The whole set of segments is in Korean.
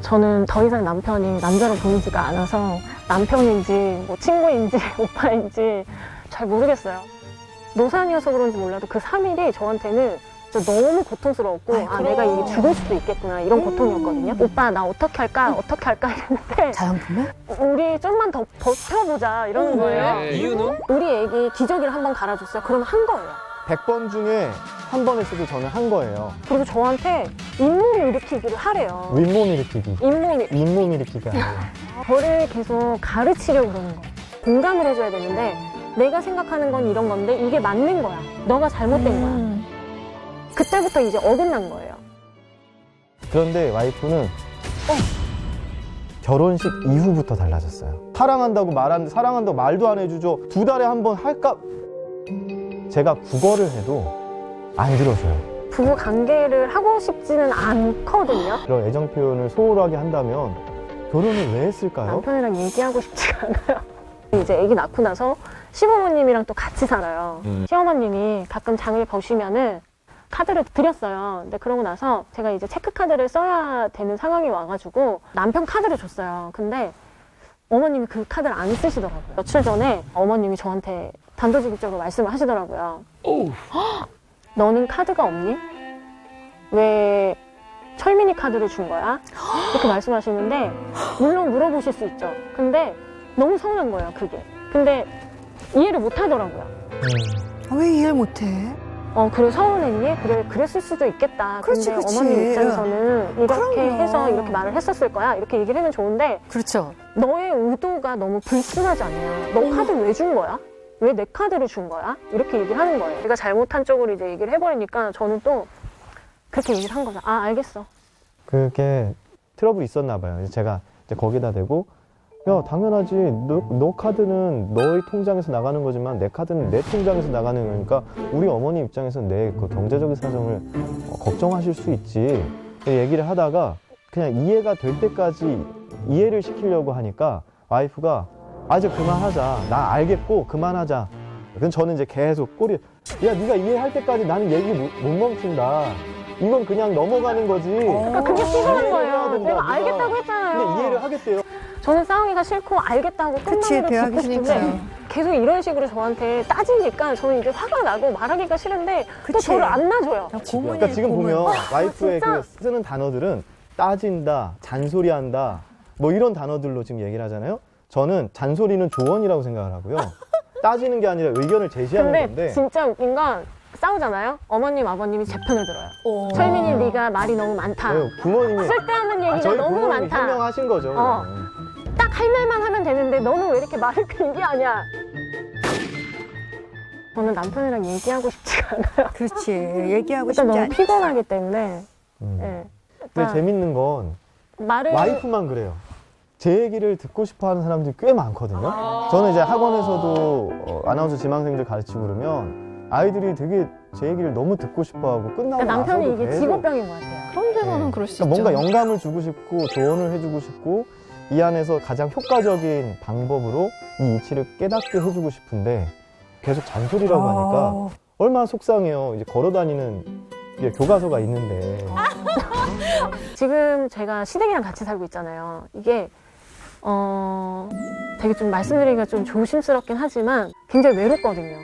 저는 더 이상 남편이 남자로 보이지가 않아서 남편인지 뭐 친구인지 오빠인지 잘 모르겠어요. 노산이어서 그런지 몰라도 그 3일이 저한테는 진짜 너무 고통스러웠고 아 내가 이게 죽을 수도 있겠구나 이런 고통이었거든요. 오빠 나 어떻게 할까 이랬는데 자연분만? 우리 좀만 더 버텨보자 이러는 거예요. 이유는? 우리 애기 기저귀를 한번 갈아줬어요. 그럼 한 거예요. 100번 중에 한 번 했어도 저는 한 거예요. 그리고 저한테 잇몸 일으키기를 하래요. 윗몸 일으키기. 잇몸 일으키기 아니에요. 저를 계속 가르치려고 그러는 거예요. 공감을 해줘야 되는데 내가 생각하는 건 이런 건데 이게 맞는 거야. 너가 잘못된 거야. 그때부터 이제 어긋난 거예요. 그런데 와이프는 결혼식 이후부터 달라졌어요. 사랑한다고 말하는데 사랑한다고 말도 안 해주죠. 2달에 한 번 할까? 제가 국어를 해도 안 들어줘요. 부부 관계를 하고 싶지는 않거든요. 그런 애정 표현을 소홀하게 한다면 결혼을 왜 했을까요? 남편이랑 얘기하고 싶지가 않아요. 이제 아기 낳고 나서 시부모님이랑 또 같이 살아요. 시어머님이 가끔 장을 보시면은 카드를 드렸어요. 근데 그러고 나서 제가 이제 체크카드를 써야 되는 상황이 와가지고 남편 카드를 줬어요. 근데 어머님이 그 카드를 안 쓰시더라고요. 며칠 전에 어머님이 저한테 단도직입적으로 말씀을 하시더라고요. 너는 카드가 없니? 왜 철민이 카드를 준 거야? 이렇게 말씀하시는데 물론 물어보실 수 있죠. 근데 너무 서운한 거예요, 그게. 근데 이해를 못 하더라고요. 왜 이해를 못해? 그래 서운했니? 그래 그랬을 수도 있겠다. 그렇지, 근데 그렇지. 어머님 입장에서는 이렇게 그럼요. 해서 이렇게 말을 했었을 거야. 이렇게 얘기를 하면 좋은데 그렇죠. 너의 의도가 너무 불순하지 않냐? 너 카드 왜 준 거야? 왜 내 카드를 준 거야? 이렇게 얘기를 하는 거예요. 제가 잘못한 쪽으로 이제 얘기를 해버리니까 저는 또 그렇게 얘기를 한 거죠. 아 알겠어. 그게 트러블이 있었나 봐요. 그래서 제가 이제 거기다 대고 야 당연하지. 너 카드는 너의 통장에서 나가는 거지만 내 카드는 내 통장에서 나가는 거니까 우리 어머니 입장에서는 내 그 경제적인 사정을 걱정하실 수 있지. 얘기를 하다가 그냥 이해가 될 때까지 이해를 시키려고 하니까 와이프가 아 이제 그만하자. 나 알겠고 그만하자. 그럼 저는 이제 계속 꼬리 야 네가 이해할 때까지 나는 얘기 못 멈춘다. 이건 그냥 넘어가는 거지. 그러니까 그게 피곤한 거예요. 해야 된다, 내가 네가. 알겠다고 했잖아요. 근데 이해를 하겠대요. 저는 싸우기가 싫고 알겠다고 그치, 끝마무로 대화하기 짓고 싶은데 싫으니까. 계속 이런 식으로 저한테 따지니까 저는 이제 화가 나고 말하기가 싫은데 또 그치. 저를 안 놔줘요. 그러니까 지금 보면 와이프의 진짜? 그 쓰는 단어들은 따진다, 잔소리한다 뭐 이런 단어들로 지금 얘기를 하잖아요. 저는 잔소리는 조언이라고 생각을 하고요. 따지는 게 아니라 의견을 제시하는 근데 건데 진짜 웃긴 건 싸우잖아요. 어머님, 아버님이 제 편을 들어요. 철민이 네가 말이 너무 많다. 네, 부모님이 쓸데없는 얘기가 저희 너무 부모님이 많다. 현명하신 거죠. 딱 할 말만 하면 되는데 너는 왜 이렇게 말을 길게 하냐. 저는 남편이랑 얘기하고 싶지가 않아요. 그렇지. 얘기하고 일단 싶지 너무 않 피곤하기 때문에. 예. 근데 일단 재밌는 건 말을 와이프만 그래요. 제 얘기를 듣고 싶어 하는 사람들이 꽤 많거든요. 저는 이제 학원에서도 아나운서 지망생들 가르치고 그러면 아이들이 되게 제 얘기를 너무 듣고 싶어 하고 끝나고 그러니까 남편이 나서도 이게 계속 직업병인 것 같아요. 그런 데서는 네. 그럴 수 그러니까 있죠. 뭔가 영감을 주고 싶고 조언을 해주고 싶고 이 안에서 가장 효과적인 방법으로 이 이치를 깨닫게 해주고 싶은데 계속 잔소리라고 하니까 얼마나 속상해요. 이제 걸어다니는 이게 교과서가 있는데 지금 제가 시댁이랑 같이 살고 있잖아요. 이게 되게 좀 말씀드리기가 좀 조심스럽긴 하지만 굉장히 외롭거든요.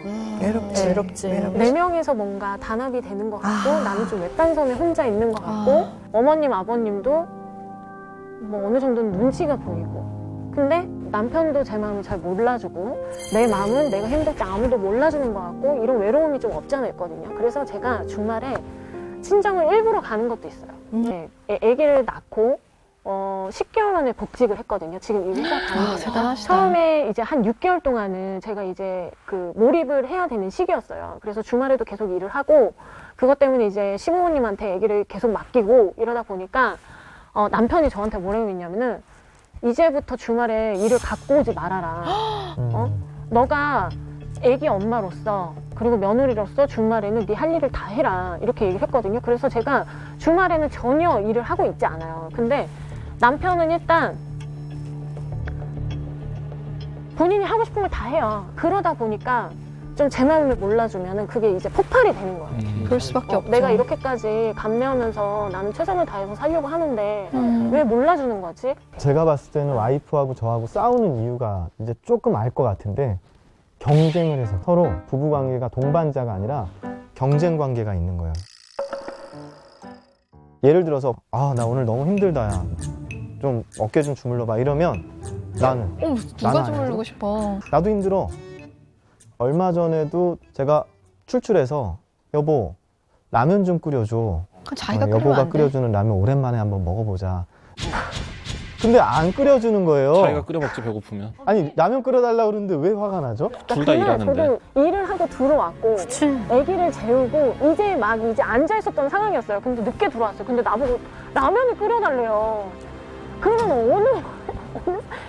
외롭지. 외롭지. 네 명이서 뭔가 단합이 되는 것 같고 나는 좀 외딴 섬에 혼자 있는 것 같고 어머님, 아버님도 뭐 어느 정도는 눈치가 보이고 근데 남편도 제 마음을 잘 몰라주고 내 마음은 내가 힘들 때 아무도 몰라주는 것 같고 이런 외로움이 좀 없지 않아 있거든요. 그래서 제가 주말에 친정을 일부러 가는 것도 있어요. 네, 아기를 낳고 10개월 만에 복직을 했거든요. 지금 이 회사 다니면서 대단하시다. 처음에 이제 한 6개월 동안은 제가 이제 그 몰입을 해야 되는 시기였어요. 그래서 주말에도 계속 일을 하고 그것 때문에 이제 시부모님한테 아기를 계속 맡기고 이러다 보니까 남편이 저한테 뭐라고 했냐면은 이제부터 주말에 일을 갖고 오지 말아라. 너가 아기 엄마로서 그리고 며느리로서 주말에는 네 할 일을 다 해라 이렇게 얘기를 했거든요. 그래서 제가 주말에는 전혀 일을 하고 있지 않아요. 근데 남편은 일단 본인이 하고 싶은 걸 다 해요. 그러다 보니까 좀 제 마음을 몰라주면은 그게 이제 폭발이 되는 거예요. 그럴 수밖에 없죠. 내가 이렇게까지 감내하면서 나는 최선을 다해서 살려고 하는데 왜 몰라주는 거지? 제가 봤을 때는 와이프하고 저하고 싸우는 이유가 이제 조금 알 것 같은데 경쟁을 해서 서로 부부관계가 동반자가 아니라 경쟁 관계가 있는 거예요. 예를 들어서 나 오늘 너무 힘들다 야. 좀 어깨 좀 주물러봐 이러면 나는 나는 누가 안 주무르고 해줘? 싶어. 나도 힘들어. 얼마 전에도 제가 출출해서 여보 라면 좀 끓여줘. 자기가 끓이면 여보가 안 돼. 끓여주는 라면 오랜만에 한번 먹어보자. 근데 안 끓여주는 거예요. 자기가 끓여 먹지 배고프면. 아니 라면 끓여달라고 그러는데 왜 화가 나죠? 둘 다 일하는데. 저도 일을 하고 들어왔고 아기를 재우고 이제 앉아 있었던 상황이었어요. 근데 늦게 들어왔어요. 근데 나보고 라면을 끓여달래요. 그러면 어느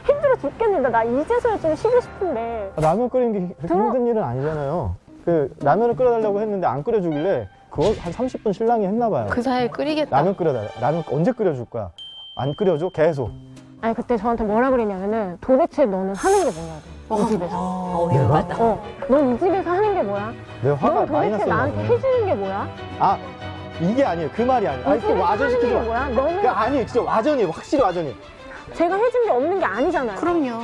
힘들어 죽겠는데 나 이제서야 좀 쉬고 싶은데 라면 끓이는 게 그렇게 힘든 일은 아니잖아요. 그 라면을 끓여달라고 했는데 안 끓여주길래 그거 한 30분 신랑이 했나 봐요. 그 사이에 끓이겠다. 라면 끓여달라. 라면 언제 끓여줄 거야? 안 끓여줘? 계속. 아니 그때 저한테 뭐라 그러냐면은 도대체 너는 하는 게 뭐냐고 이 집에서 내가? 넌 이 집에서 하는 게 뭐야? 내가 화가 넌 많이 도대체 났었나 나한테 보네. 해주는 게 뭐야? 아 이게 아니에요. 그 말이 아니에요. 이 아니 또 집에서 와전 하는 시키지 게 마. 뭐야? 너는 아니 진짜 와전이에요. 확실히 와전이에요. 제가 해준 게 없는 게 아니잖아요. 그럼요.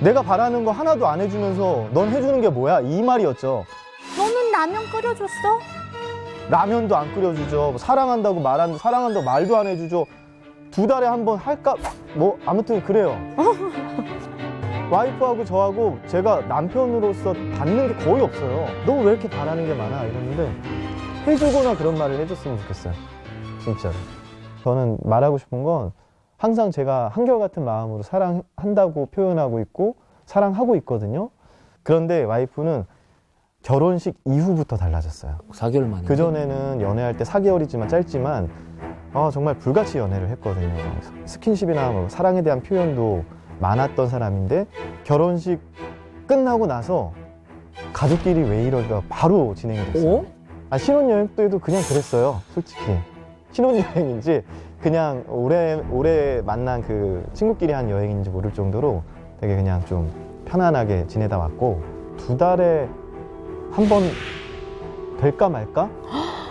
내가 바라는 거 하나도 안 해주면서 넌 해주는 게 뭐야? 이 말이었죠. 너는 라면 끓여줬어? 라면도 안 끓여주죠. 뭐 사랑한다고 말하는데 사랑한다고 말도 안 해주죠. 2달에 한 번 할까? 뭐 아무튼 그래요. 와이프하고 저하고 제가 남편으로서 받는 게 거의 없어요. 너 왜 이렇게 바라는 게 많아? 이러는데 해주거나 그런 말을 해줬으면 좋겠어요. 진짜로. 저는 말하고 싶은 건 항상 제가 한결같은 마음으로 사랑한다고 표현하고 있고 사랑하고 있거든요. 그런데 와이프는 결혼식 이후부터 달라졌어요. 4개월 만에. 그전에는 연애할 때 4개월이지만 짧지만 정말 불같이 연애를 했거든요. 스킨십이나 뭐 사랑에 대한 표현도 많았던 사람인데 결혼식 끝나고 나서 가족끼리 왜 이럴까 바로 진행이 됐어요. 신혼여행 때도 그냥 그랬어요. 솔직히. 신혼여행인지 그냥 오래 만난 그 친구끼리 한 여행인지 모를 정도로 되게 그냥 좀 편안하게 지내다 왔고 2달에 한 번 될까 말까?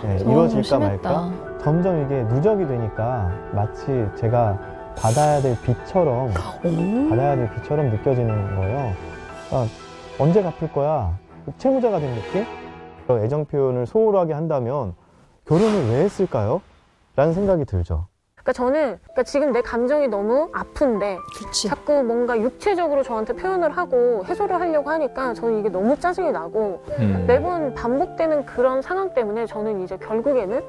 네, 이루어질까 말까? 점점 이게 누적이 되니까 마치 제가 받아야 될 빚처럼 느껴지는 거예요. 언제 갚을 거야? 채무자가 된 느낌? 애정 표현을 소홀하게 한다면 결혼을 왜 했을까요? 라는 생각이 들죠. 그러니까 저는 지금 내 감정이 너무 아픈데 그치. 자꾸 뭔가 육체적으로 저한테 표현을 하고 해소를 하려고 하니까 저는 이게 너무 짜증이 나고 매번 반복되는 그런 상황 때문에 저는 이제 결국에는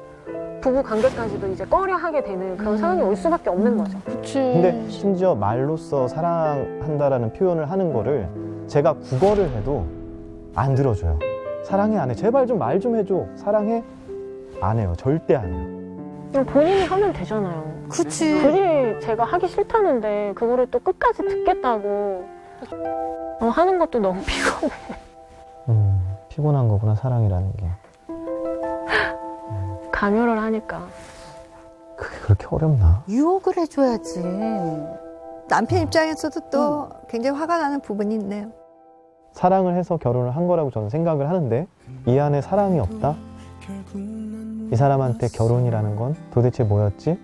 부부 관계까지도 이제 꺼려하게 되는 그런 상황이 올 수밖에 없는 거죠. 그치. 근데 심지어 말로써 사랑한다라는 표현을 하는 거를 제가 국어를 해도 안 들어줘요. 사랑해 안 해. 제발 좀 말 좀 해줘. 사랑해 안 해요. 절대 안 해요. 그냥 본인이 하면 되잖아요. 그치. 굳이 제가 하기 싫다는데 그거를 또 끝까지 듣겠다고 하는 것도 너무 피곤해. 피곤한 거구나 사랑이라는 게. 강요를 하니까. 그게 그렇게 어렵나? 유혹을 해줘야지. 남편 입장에서도 또 굉장히 화가 나는 부분이 있네요. 사랑을 해서 결혼을 한 거라고 저는 생각을 하는데 이 안에 사랑이 없다? 이 사람한테 결혼이라는 건 도대체 뭐였지?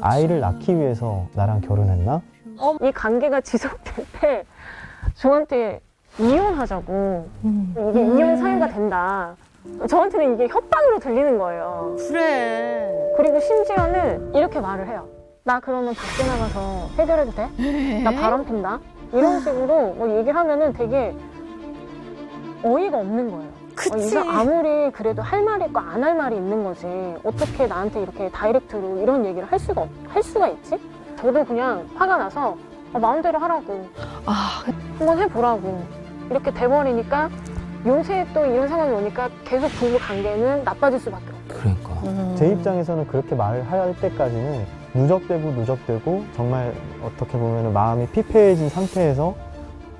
아이를 낳기 위해서 나랑 결혼했나? 이 관계가 지속될 때 저한테 이혼하자고 이게 이혼 사유가 된다. 저한테는 이게 협박으로 들리는 거예요. 그래. 그리고 심지어는 이렇게 말을 해요. 나 그러면 밖에 나가서 해결해도 돼? 나 바람 핀다? 이런 식으로 뭐 얘기를 하면은 되게 어이가 없는 거예요. 그치. 이거 아무리 그래도 할 말이 있고 안 할 말이 있는 거지. 어떻게 나한테 이렇게 다이렉트로 이런 얘기를 할 수가 있지? 저도 그냥 화가 나서 마음대로 하라고. 한번 해보라고. 이렇게 돼버리니까 요새 또 이런 상황이 오니까 계속 부부 관계는 나빠질 수밖에 없어요. 그러니까. 제 입장에서는 그렇게 말을 할 때까지는 누적되고 정말 어떻게 보면 마음이 피폐해진 상태에서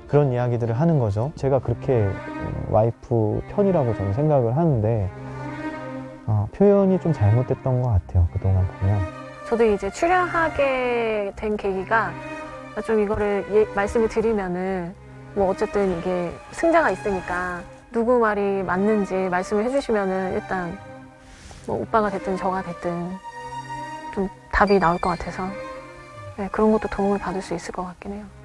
그런 이야기들을 하는 거죠. 제가 그렇게 와이프 편이라고 저는 생각을 하는데 표현이 좀 잘못됐던 것 같아요. 그동안 보면. 저도 이제 출연하게 된 계기가 좀 이거를 말씀을 드리면은 뭐 어쨌든 이게 승자가 있으니까 누구 말이 맞는지 말씀을 해주시면은 일단 뭐 오빠가 됐든 저가 됐든 좀 답이 나올 것 같아서 네, 그런 것도 도움을 받을 수 있을 것 같긴 해요.